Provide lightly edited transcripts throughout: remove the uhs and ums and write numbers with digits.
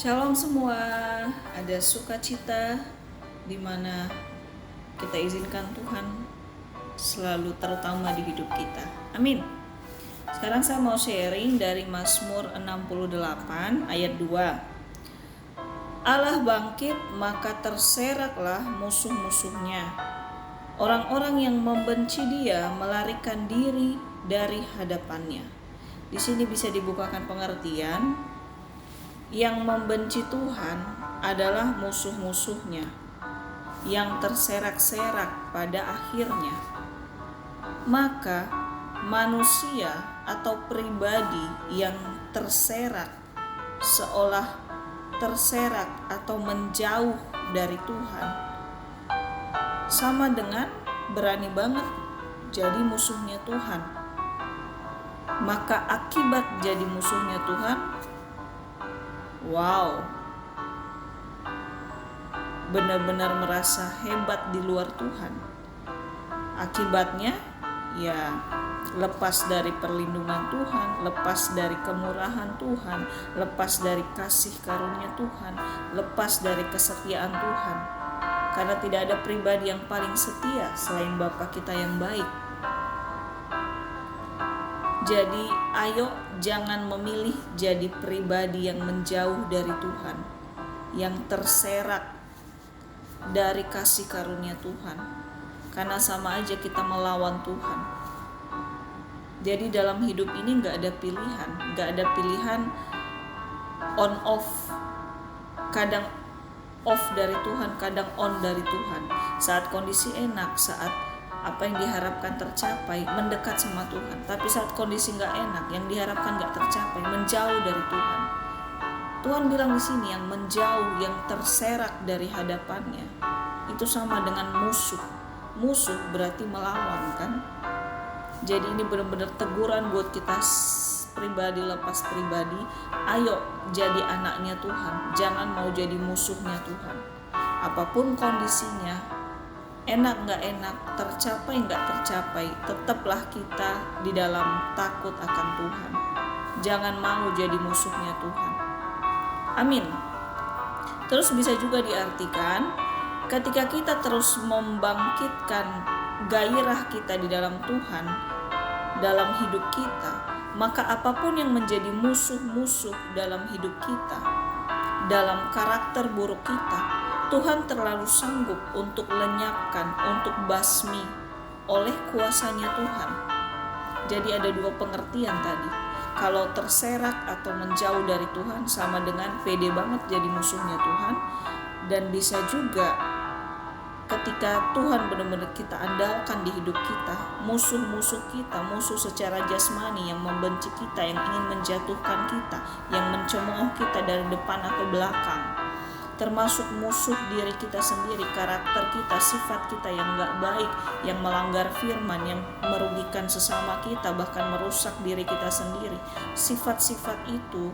Shalom semua, ada sukacita di mana kita izinkan Tuhan selalu terutama di hidup kita. Amin. Sekarang saya mau sharing dari Mazmur 68 ayat 2. Allah bangkit, maka terseraklah musuh-musuhnya. Orang-orang yang membenci Dia melarikan diri dari hadapannya. Di sini bisa dibukakan pengertian, yang membenci Tuhan adalah musuh-musuhnya yang terserak-serak pada akhirnya. Maka manusia atau pribadi yang terserak, seolah terserak atau menjauh dari Tuhan, sama dengan berani banget jadi musuhnya Tuhan. Maka akibat jadi musuhnya Tuhan, wow, benar-benar merasa hebat di luar Tuhan. Akibatnya ya lepas dari perlindungan Tuhan, lepas dari kemurahan Tuhan, lepas dari kasih karunia Tuhan, lepas dari kesetiaan Tuhan. Karena tidak ada pribadi yang paling setia selain Bapa kita yang baik. Jadi ayo jangan memilih jadi pribadi yang menjauh dari Tuhan, yang terserak dari kasih karunia Tuhan. Karena sama aja kita melawan Tuhan. Jadi dalam hidup ini gak ada pilihan on off. Kadang off dari Tuhan, kadang on dari Tuhan. Saat kondisi enak, saat apa yang diharapkan tercapai, mendekat sama Tuhan. Tapi saat kondisi gak enak, yang diharapkan gak tercapai, menjauh dari Tuhan. Tuhan bilang di sini yang menjauh, yang terserak dari hadapannya, itu sama dengan musuh. Musuh berarti melawan, kan? Jadi ini benar-benar teguran buat kita pribadi lepas pribadi. Ayo jadi anaknya Tuhan, jangan mau jadi musuhnya Tuhan. Apapun kondisinya, enak gak enak, tercapai gak tercapai, tetaplah kita di dalam takut akan Tuhan. Jangan mau jadi musuhnya Tuhan. Amin. Terus bisa juga diartikan, ketika kita terus membangkitkan gairah kita di dalam Tuhan, dalam hidup kita, maka apapun yang menjadi musuh-musuh dalam hidup kita, dalam karakter buruk kita, Tuhan terlalu sanggup untuk lenyapkan, untuk basmi oleh kuasanya Tuhan. Jadi ada dua pengertian tadi. Kalau terserak atau menjauh dari Tuhan sama dengan pede banget jadi musuhnya Tuhan. Dan bisa juga ketika Tuhan benar-benar kita andalkan di hidup kita, musuh-musuh kita, musuh secara jasmani yang membenci kita, yang ingin menjatuhkan kita, yang mencemooh kita dari depan atau belakang, termasuk musuh diri kita sendiri, karakter kita, sifat kita yang gak baik, yang melanggar firman, yang merugikan sesama kita, bahkan merusak diri kita sendiri. Sifat-sifat itu,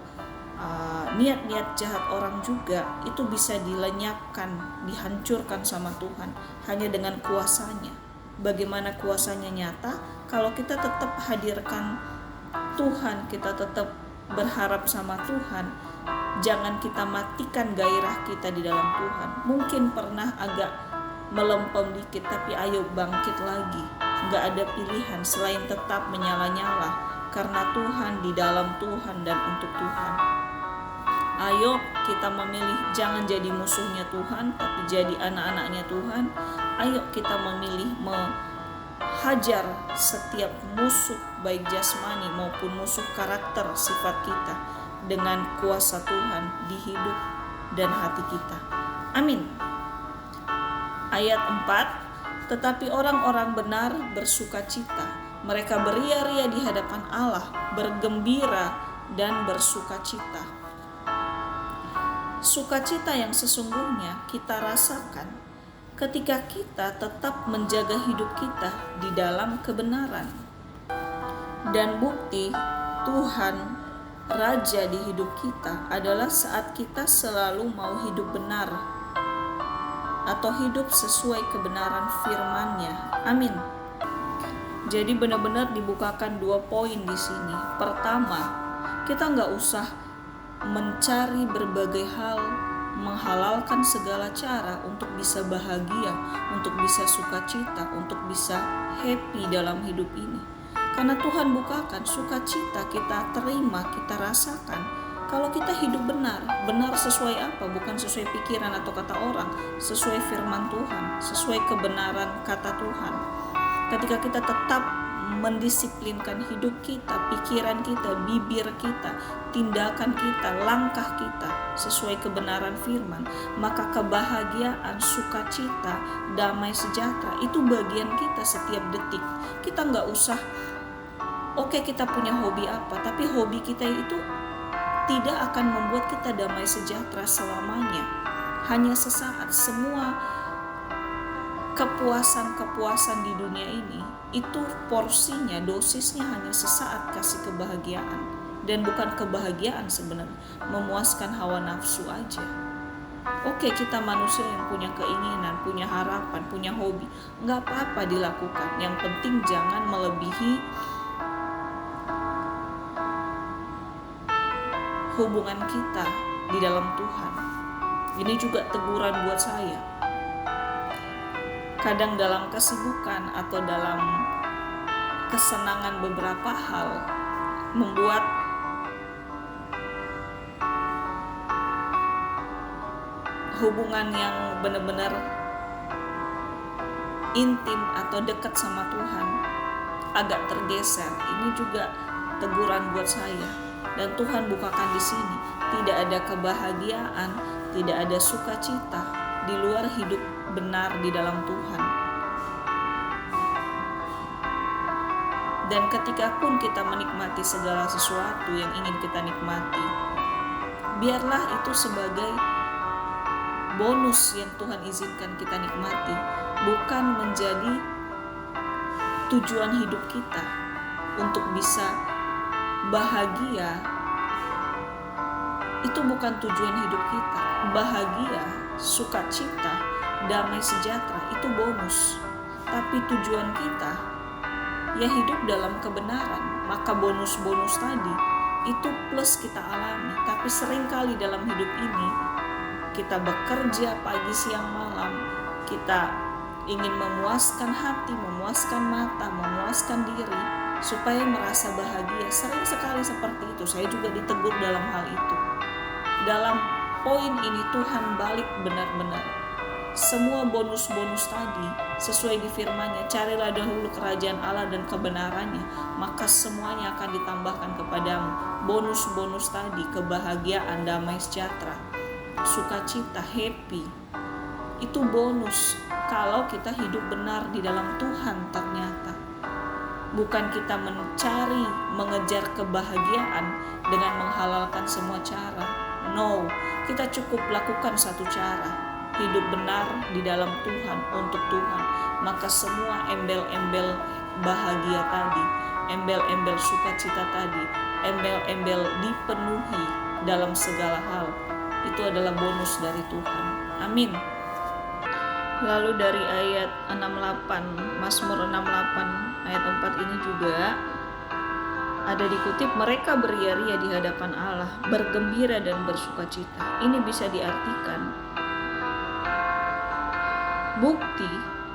niat-niat jahat orang juga, itu bisa dilenyapkan, dihancurkan sama Tuhan hanya dengan kuasanya. Bagaimana kuasanya nyata? Kalau kita tetap hadirkan Tuhan, kita tetap berharap sama Tuhan, jangan kita matikan gairah kita di dalam Tuhan. Mungkin pernah agak melempem dikit, tapi ayo bangkit lagi. Gak ada pilihan selain tetap menyala-nyala, karena Tuhan, di dalam Tuhan, dan untuk Tuhan. Ayo kita memilih jangan jadi musuhnya Tuhan, tapi jadi anak-anaknya Tuhan. Ayo kita memilih menghajar setiap musuh baik jasmani maupun musuh karakter sifat kita dengan kuasa Tuhan di hidup dan hati kita. Amin. Ayat 4, tetapi orang-orang benar bersukacita. Mereka beria-ria di hadapan Allah, bergembira dan bersukacita. Sukacita yang sesungguhnya kita rasakan ketika kita tetap menjaga hidup kita di dalam kebenaran. Dan bukti Tuhan Raja di hidup kita adalah saat kita selalu mau hidup benar atau hidup sesuai kebenaran firman-Nya. Amin. Jadi benar-benar dibukakan 2 poin di sini. Pertama, kita nggak usah mencari berbagai hal, menghalalkan segala cara untuk bisa bahagia, untuk bisa sukacita, untuk bisa happy dalam hidup ini. Karena Tuhan bukakan sukacita kita terima, kita rasakan kalau kita hidup benar. Benar sesuai apa? Bukan sesuai pikiran atau kata orang, sesuai firman Tuhan, sesuai kebenaran kata Tuhan. Ketika kita tetap mendisiplinkan hidup kita, pikiran kita, bibir kita, tindakan kita, langkah kita sesuai kebenaran firman, maka kebahagiaan, sukacita, damai sejahtera itu bagian kita setiap detik. Kita nggak usah kita punya hobi apa, tapi hobi kita itu tidak akan membuat kita damai sejahtera selamanya. Hanya sesaat. Semua kepuasan di dunia ini itu porsinya, dosisnya hanya sesaat kasih kebahagiaan. Dan bukan kebahagiaan sebenarnya, memuaskan hawa nafsu aja. Kita manusia yang punya keinginan, punya harapan, punya hobi, nggak apa-apa dilakukan. Yang penting jangan melebihi hubungan kita di dalam Tuhan. Ini juga teguran buat saya. Kadang dalam kesibukan atau dalam kesenangan beberapa hal membuat hubungan yang benar-benar intim atau dekat sama Tuhan agak tergeser. Ini juga teguran buat saya. Dan Tuhan bukakan di sini, tidak ada kebahagiaan, tidak ada sukacita di luar hidup benar di dalam Tuhan. Dan ketika pun kita menikmati segala sesuatu yang ingin kita nikmati, biarlah itu sebagai bonus yang Tuhan izinkan kita nikmati, bukan menjadi tujuan hidup kita untuk bisa bahagia. Itu bukan tujuan hidup kita. Bahagia, sukacita, damai sejahtera itu bonus. Tapi tujuan kita ya hidup dalam kebenaran. Maka bonus-bonus tadi itu plus kita alami. Tapi seringkali dalam hidup ini kita bekerja pagi siang malam, kita ingin memuaskan hati, memuaskan mata, memuaskan diri supaya merasa bahagia. Sering sekali seperti itu. Saya juga ditegur dalam hal itu. Dalam poin ini Tuhan balik benar-benar. Semua bonus-bonus tadi sesuai di firman-Nya, carilah dahulu kerajaan Allah dan kebenarannya, maka semuanya akan ditambahkan kepadamu. Bonus-bonus tadi, kebahagiaan, damai sejahtera, sukacita, happy, itu bonus kalau kita hidup benar di dalam Tuhan ternyata. Bukan kita mencari, mengejar kebahagiaan dengan menghalalkan semua cara. No, kita cukup lakukan satu cara, hidup benar di dalam Tuhan, untuk Tuhan. Maka semua embel-embel bahagia tadi, embel-embel sukacita tadi, embel-embel dipenuhi dalam segala hal, itu adalah bonus dari Tuhan. Amin. Lalu dari ayat 68, Mazmur 68 ayat 4 ini juga ada dikutip, mereka beria-ria di hadapan Allah, bergembira dan bersukacita. Ini bisa diartikan bukti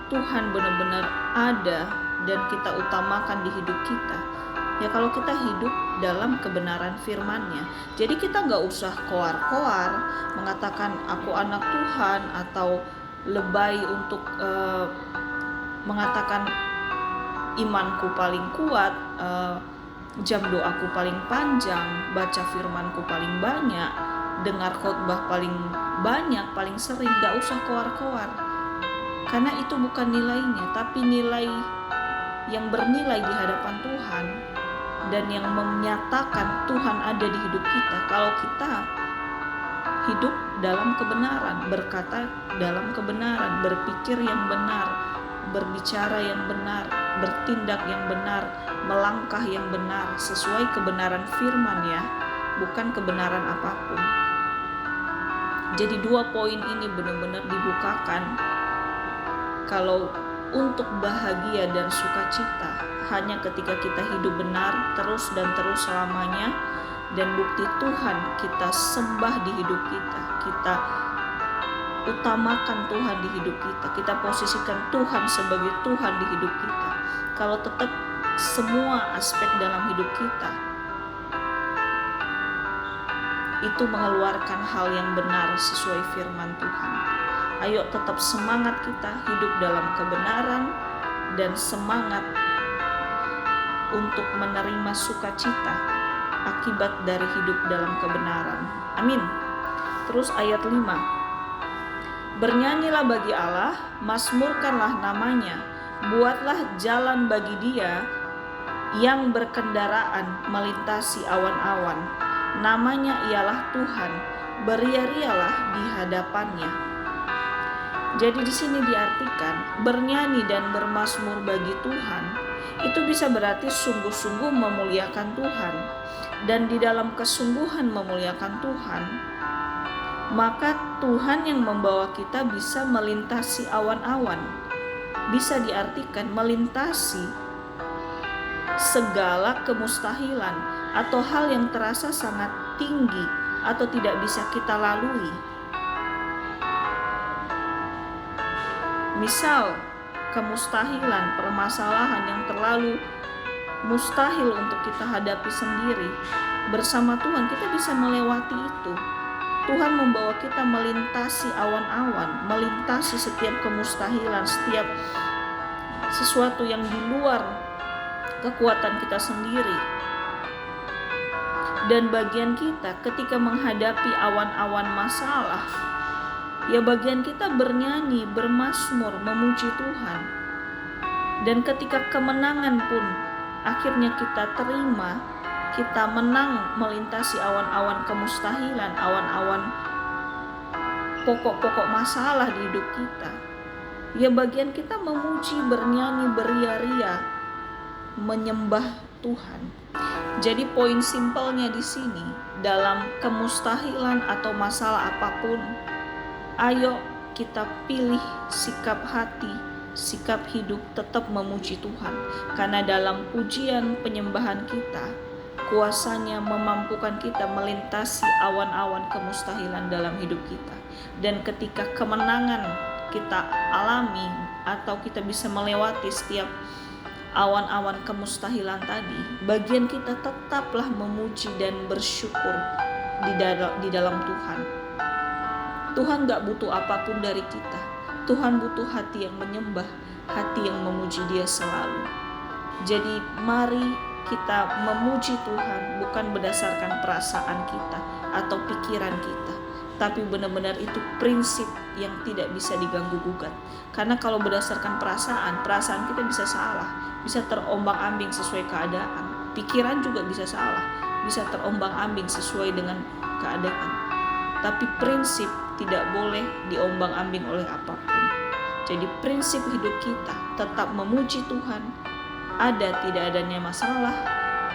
Tuhan benar-benar ada dan kita utamakan di hidup kita. Ya kalau kita hidup dalam kebenaran firman-Nya. Jadi kita gak usah koar-koar mengatakan aku anak Tuhan, atau lebay untuk mengatakan imanku paling kuat, jam doaku paling panjang, baca firmanku paling banyak, dengar khotbah paling banyak, paling sering. Gak usah koar-koar, karena itu bukan nilainya, tapi nilai yang bernilai di hadapan Tuhan dan yang menyatakan Tuhan ada di hidup kita. Kalau kita hidup dalam kebenaran, berkata dalam kebenaran, berpikir yang benar, berbicara yang benar, bertindak yang benar, melangkah yang benar sesuai kebenaran firman, ya, bukan kebenaran apapun. Jadi 2 poin ini benar-benar dibukakan. Kalau untuk bahagia dan sukacita hanya ketika kita hidup benar terus dan terus selamanya, dan bukti Tuhan kita sembah di hidup kita. Kita utamakan Tuhan di hidup kita. Kita posisikan Tuhan sebagai Tuhan di hidup kita. Kalau tetap semua aspek dalam hidup kita itu mengeluarkan hal yang benar sesuai firman Tuhan. Ayo tetap semangat kita hidup dalam kebenaran dan semangat untuk menerima sukacita akibat dari hidup dalam kebenaran. Amin. Terus ayat 5. Bernyanyilah bagi Allah, mazmurkanlah namanya, buatlah jalan bagi Dia yang berkendaraan melintasi awan-awan. Namanya ialah Tuhan, beria-rialah di hadapannya. Jadi di sini diartikan bernyanyi dan bermazmur bagi Tuhan itu bisa berarti sungguh-sungguh memuliakan Tuhan. Dan di dalam kesungguhan memuliakan Tuhan, maka Tuhan yang membawa kita bisa melintasi awan-awan. Bisa diartikan melintasi segala kemustahilan atau hal yang terasa sangat tinggi atau tidak bisa kita lalui. Misal kemustahilan, permasalahan yang terlalu mustahil untuk kita hadapi sendiri. Bersama Tuhan kita bisa melewati itu. Tuhan membawa kita melintasi awan-awan, melintasi setiap kemustahilan, setiap sesuatu yang di luar kekuatan kita sendiri. Dan bagian kita ketika menghadapi awan-awan masalah, ya bagian kita bernyanyi, bermazmur, memuji Tuhan. Dan ketika kemenangan pun akhirnya kita terima, kita menang melintasi awan-awan kemustahilan, awan-awan pokok-pokok masalah di hidup kita. Ya bagian kita memuji, bernyanyi, beria-ria, menyembah Tuhan. Jadi poin simpelnya di sini, dalam kemustahilan atau masalah apapun, ayo kita pilih sikap hati, sikap hidup tetap memuji Tuhan. Karena dalam pujian penyembahan kita, kuasanya memampukan kita melintasi awan-awan kemustahilan dalam hidup kita. Dan ketika kemenangan kita alami atau kita bisa melewati setiap awan-awan kemustahilan tadi, bagian kita tetaplah memuji dan bersyukur di dalam Tuhan. Tuhan gak butuh apapun dari kita. Tuhan butuh hati yang menyembah, hati yang memuji Dia selalu. Jadi mari kita memuji Tuhan bukan berdasarkan perasaan kita atau pikiran kita, tapi benar-benar itu prinsip yang tidak bisa diganggu-gugat. Karena kalau berdasarkan perasaan kita bisa salah, bisa terombang-ambing sesuai keadaan. Pikiran juga bisa salah, bisa terombang-ambing sesuai dengan keadaan. Tapi prinsip tidak boleh diombang-ambing oleh apapun. Jadi prinsip hidup kita tetap memuji Tuhan. Ada tidak adanya masalah,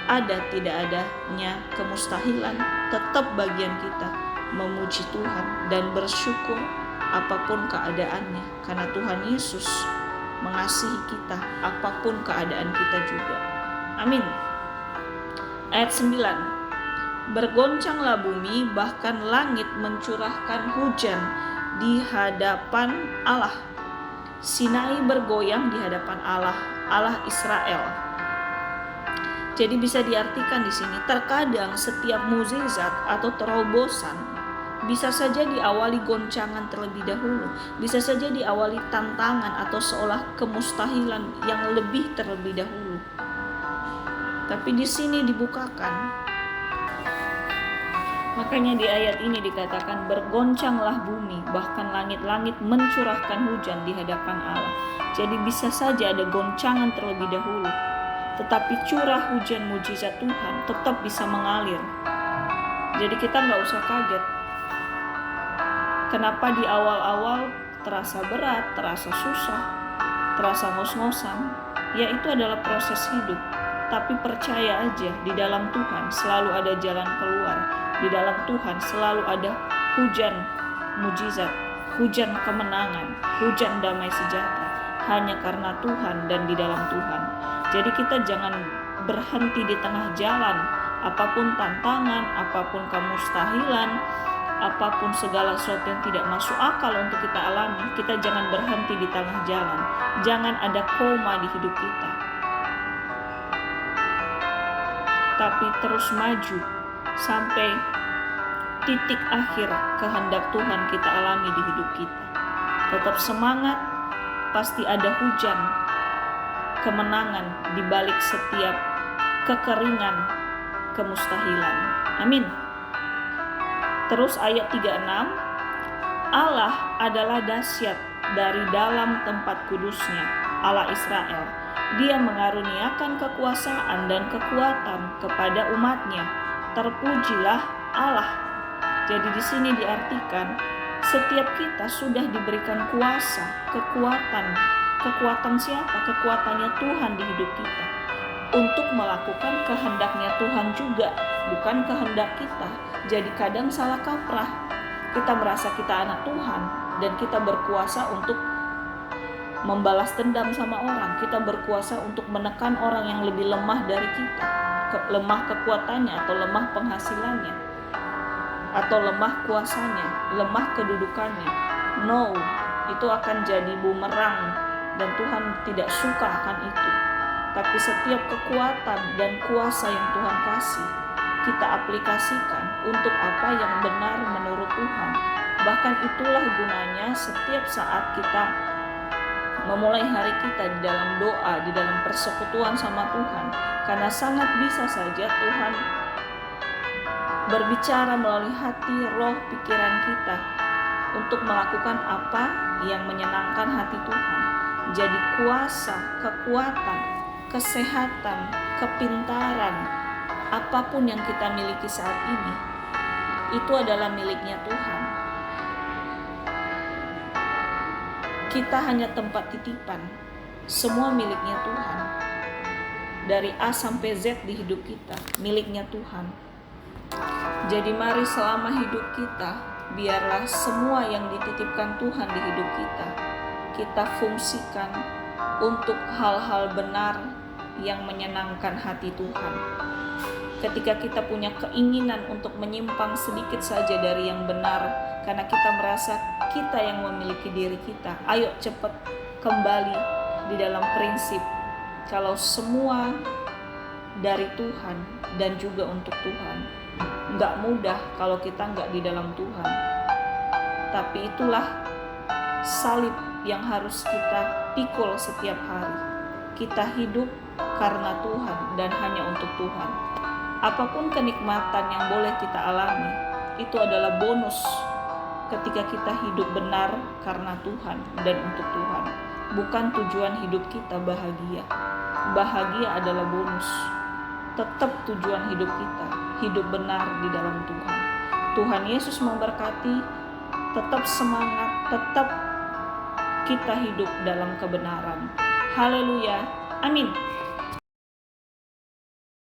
ada tidak adanya kemustahilan, tetap bagian kita memuji Tuhan dan bersyukur apapun keadaannya. Karena Tuhan Yesus mengasihi kita apapun keadaan kita juga. Amin. Ayat 9. Bergoncanglah bumi, bahkan langit mencurahkan hujan di hadapan Allah. Sinai bergoyang di hadapan Allah, Allah Israel. Jadi bisa diartikan di sini, terkadang setiap mukjizat atau terobosan bisa saja diawali goncangan terlebih dahulu, bisa saja diawali tantangan atau seolah kemustahilan yang lebih terlebih dahulu. Tapi di sini dibukakan. Makanya di ayat ini dikatakan bergoncanglah bumi, bahkan langit-langit mencurahkan hujan di hadapan Allah. Jadi bisa saja ada goncangan terlebih dahulu, tetapi curah hujan mujizat Tuhan tetap bisa mengalir. Jadi kita gak usah kaget. Kenapa di awal-awal terasa berat, terasa susah, terasa ngos-ngosan? Ya itu adalah proses hidup. Tapi percaya aja, di dalam Tuhan selalu ada jalan keluar. Di dalam Tuhan selalu ada hujan mujizat, hujan kemenangan, hujan damai sejahtera. Hanya karena Tuhan dan di dalam Tuhan. Jadi kita jangan berhenti di tengah jalan Apapun tantangan, apapun kemustahilan, apapun segala sesuatu yang tidak masuk akal untuk kita alami, kita jangan berhenti di tengah jalan. Jangan ada koma di hidup kita, tapi terus maju sampai titik akhir kehendak Tuhan kita alami di hidup kita. Tetap semangat, pasti ada hujan kemenangan di balik setiap kekeringan, kemustahilan. Amin. Terus ayat 36, Allah adalah dahsyat dari dalam tempat kudusnya, Allah Israel. Dia mengaruniakan kekuasaan dan kekuatan kepada umatnya. Terpujilah Allah. Jadi di sini diartikan setiap kita sudah diberikan kuasa, kekuatan. Kekuatan siapa? Kekuatannya Tuhan di hidup kita. Untuk melakukan kehendaknya Tuhan juga, bukan kehendak kita. Jadi kadang salah kaprah. Kita merasa kita anak Tuhan dan kita berkuasa untuk membalas dendam sama orang. Kita berkuasa untuk menekan orang yang lebih lemah dari kita. Lemah kekuatannya atau lemah penghasilannya. Atau lemah kuasanya, lemah kedudukannya. No, itu akan jadi bumerang dan Tuhan tidak suka akan itu. Tapi setiap kekuatan dan kuasa yang Tuhan kasih, kita aplikasikan untuk apa yang benar menurut Tuhan. Bahkan itulah gunanya setiap saat kita memulai hari kita di dalam doa, di dalam persekutuan sama Tuhan. Karena sangat bisa saja Tuhan berbicara melalui hati, roh, pikiran kita untuk melakukan apa yang menyenangkan hati Tuhan. Jadi kuasa, kekuatan, kesehatan, kepintaran, apapun yang kita miliki saat ini, itu adalah miliknya Tuhan. Kita hanya tempat titipan, semua miliknya Tuhan. Dari A sampai Z di hidup kita, miliknya Tuhan. Jadi mari selama hidup kita, biarlah semua yang dititipkan Tuhan di hidup kita fungsikan untuk hal-hal benar yang menyenangkan hati Tuhan. Ketika kita punya keinginan untuk menyimpang sedikit saja dari yang benar, karena kita merasa kita yang memiliki diri kita, ayo cepat kembali di dalam prinsip kalau semua dari Tuhan dan juga untuk Tuhan. Nggak mudah kalau kita nggak di dalam Tuhan. Tapi itulah salib yang harus kita pikul setiap hari. Kita hidup karena Tuhan dan hanya untuk Tuhan. Apapun kenikmatan yang boleh kita alami, itu adalah bonus ketika kita hidup benar karena Tuhan dan untuk Tuhan. Bukan tujuan hidup kita bahagia. Bahagia adalah bonus. Tetap tujuan hidup kita, hidup benar di dalam Tuhan. Tuhan Yesus memberkati, tetap semangat, tetap kita hidup dalam kebenaran. Haleluya. Amin.